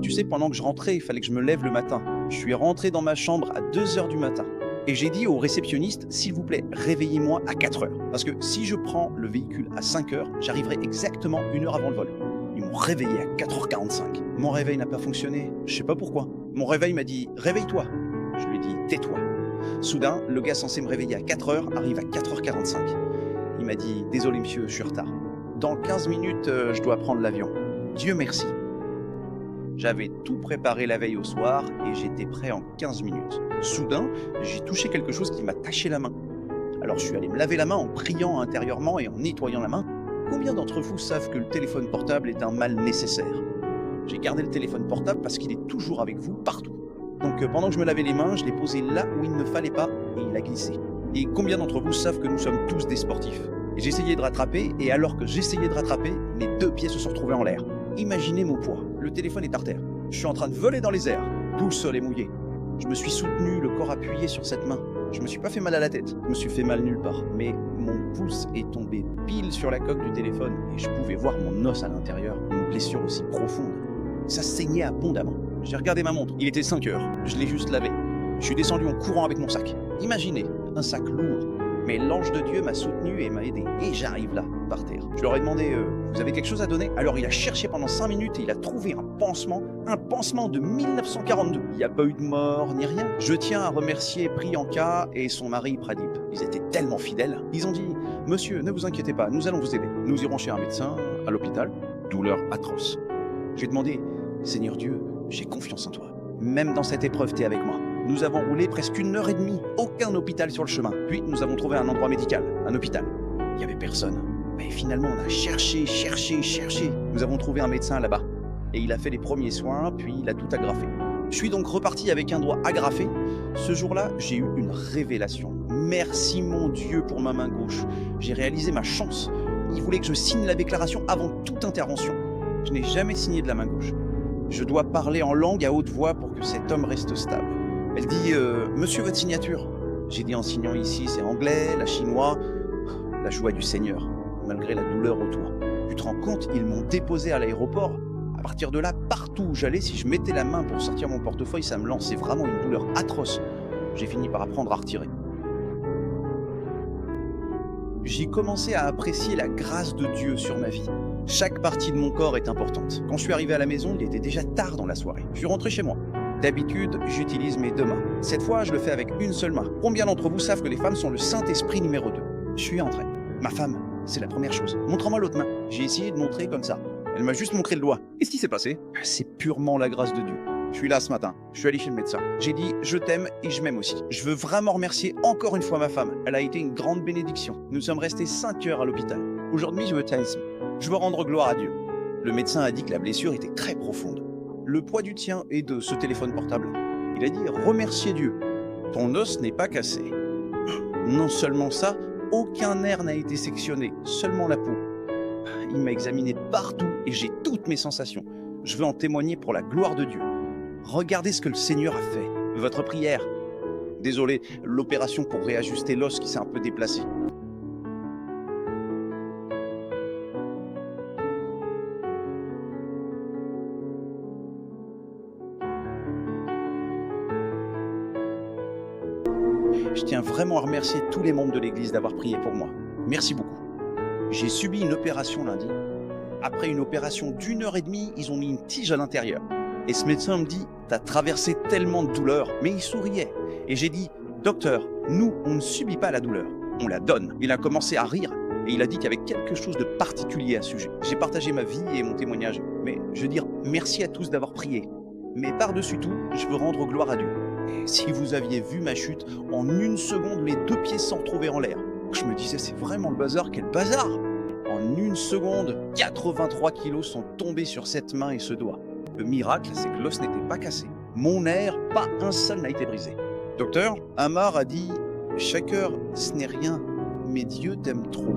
Tu sais, pendant que je rentrais, il fallait que je me lève le matin. Je suis rentré dans ma chambre à 2 heures du matin. Et j'ai dit au réceptionniste, s'il vous plaît, réveillez-moi à 4 heures. Parce que si je prends le véhicule à 5 heures, j'arriverai exactement 1 heure avant le vol. Ils m'ont réveillé à 4h45. Mon réveil n'a pas fonctionné. Je sais pas pourquoi. Mon réveil m'a dit, réveille-toi. Je lui ai dit, tais-toi. Soudain, le gars censé me réveiller à 4 heures arrive à 4h45. Il m'a dit, désolé monsieur, je suis en retard. Dans 15 minutes, je dois prendre l'avion. Dieu merci. J'avais tout préparé la veille au soir et j'étais prêt en 15 minutes. Soudain, j'ai touché quelque chose qui m'a taché la main. Alors je suis allé me laver la main en priant intérieurement et en nettoyant la main. Combien d'entre vous savent que le téléphone portable est un mal nécessaire? J'ai gardé le téléphone portable parce qu'il est toujours avec vous partout. Donc pendant que je me lavais les mains, je l'ai posé là où il ne fallait pas et il a glissé. Et combien d'entre vous savent que nous sommes tous des sportifs? Et j'ai essayé de rattraper et alors que j'essayais de rattraper, mes 2 pieds se sont retrouvés en l'air. Imaginez mon poids, le téléphone est par terre. Je suis en train de voler dans les airs, tout seul et mouillé. Je me suis soutenu, le corps appuyé sur cette main. Je me suis pas fait mal à la tête, je me suis fait mal nulle part. Mais mon pouce est tombé pile sur la coque du téléphone et je pouvais voir mon os à l'intérieur, une blessure aussi profonde. Ça saignait abondamment. J'ai regardé ma montre, il était 5 heures. Je l'ai juste lavé. Je suis descendu en courant avec mon sac. Imaginez, un sac lourd. Mais l'ange de Dieu m'a soutenu et m'a aidé. Et j'arrive là, par terre. Je leur ai demandé, vous avez quelque chose à donner? Alors il a cherché pendant 5 minutes et il a trouvé un pansement de 1942. Il n'y a pas eu de mort ni rien. Je tiens à remercier Priyanka et son mari Pradip. Ils étaient tellement fidèles. Ils ont dit, monsieur, ne vous inquiétez pas, nous allons vous aider. Nous irons chez un médecin, à l'hôpital. Douleur atroce. J'ai demandé, Seigneur Dieu, j'ai confiance en toi. Même dans cette épreuve, t'es avec moi. Nous avons roulé presque 1 heure et demie, aucun hôpital sur le chemin. Puis nous avons trouvé un endroit médical, un hôpital. Il n'y avait personne. Mais finalement, on a cherché. Nous avons trouvé un médecin là-bas. Et il a fait les premiers soins, puis il a tout agrafé. Je suis donc reparti avec un doigt agrafé. Ce jour-là, j'ai eu une révélation. Merci mon Dieu pour ma main gauche. J'ai réalisé ma chance. Il voulait que je signe la déclaration avant toute intervention. Je n'ai jamais signé de la main gauche. Je dois parler en langue à haute voix pour que cet homme reste stable. Elle dit « Monsieur, votre signature ?» J'ai dit en signant ici, c'est anglais, la chinois, la joie du Seigneur, malgré la douleur autour. Tu te rends compte, ils m'ont déposé à l'aéroport. À partir de là, partout où j'allais, si je mettais la main pour sortir mon portefeuille, ça me lançait vraiment une douleur atroce. J'ai fini par apprendre à retirer. J'ai commencé à apprécier la grâce de Dieu sur ma vie. Chaque partie de mon corps est importante. Quand je suis arrivé à la maison, il était déjà tard dans la soirée. Je suis rentré chez moi. D'habitude, j'utilise mes 2 mains. Cette fois, je le fais avec une seule main. Combien d'entre vous savent que les femmes sont le Saint-Esprit numéro 2? Je suis entré. Ma femme, c'est la première chose. Montre-moi l'autre main. J'ai essayé de montrer comme ça. Elle m'a juste montré le doigt. Qu'est-ce qui s'est passé? C'est purement la grâce de Dieu. Je suis là ce matin. Je suis allé chez le médecin. J'ai dit, je t'aime et je m'aime aussi. Je veux vraiment remercier encore une fois ma femme. Elle a été une grande bénédiction. Nous sommes restés 5 heures à l'hôpital. Aujourd'hui, je me tiens ici. Je veux rendre gloire à Dieu. Le médecin a dit que la blessure était très profonde. Le poids du tien et de ce téléphone portable. Il a dit « Remerciez Dieu, ton os n'est pas cassé. » Non seulement ça, aucun nerf n'a été sectionné, seulement la peau. Il m'a examiné partout et j'ai toutes mes sensations. Je veux en témoigner pour la gloire de Dieu. Regardez ce que le Seigneur a fait. Votre prière. Désolé, l'opération pour réajuster l'os qui s'est un peu déplacé. Je tiens vraiment à remercier tous les membres de l'Église d'avoir prié pour moi. Merci beaucoup. J'ai subi une opération lundi. Après une opération d'1 heure et demie, ils ont mis une tige à l'intérieur. Et ce médecin me dit « T'as traversé tellement de douleur ». Mais il souriait. Et j'ai dit « Docteur, nous, on ne subit pas la douleur, on la donne ». Il a commencé à rire et il a dit qu'il y avait quelque chose de particulier à ce sujet. J'ai partagé ma vie et mon témoignage. Mais je veux dire merci à tous d'avoir prié. Mais par-dessus tout, je veux rendre gloire à Dieu. Et si vous aviez vu ma chute, en 1 seconde, mes 2 pieds se sont retrouvés en l'air. Je me disais, c'est vraiment le bazar, quel bazar! En 1 seconde, 83 kilos sont tombés sur cette main et ce doigt. Le miracle, c'est que l'os n'était pas cassé. Mon nerf, pas un seul n'a été brisé. Docteur, Amar a dit, chaque heure, ce n'est rien, mais Dieu t'aime trop.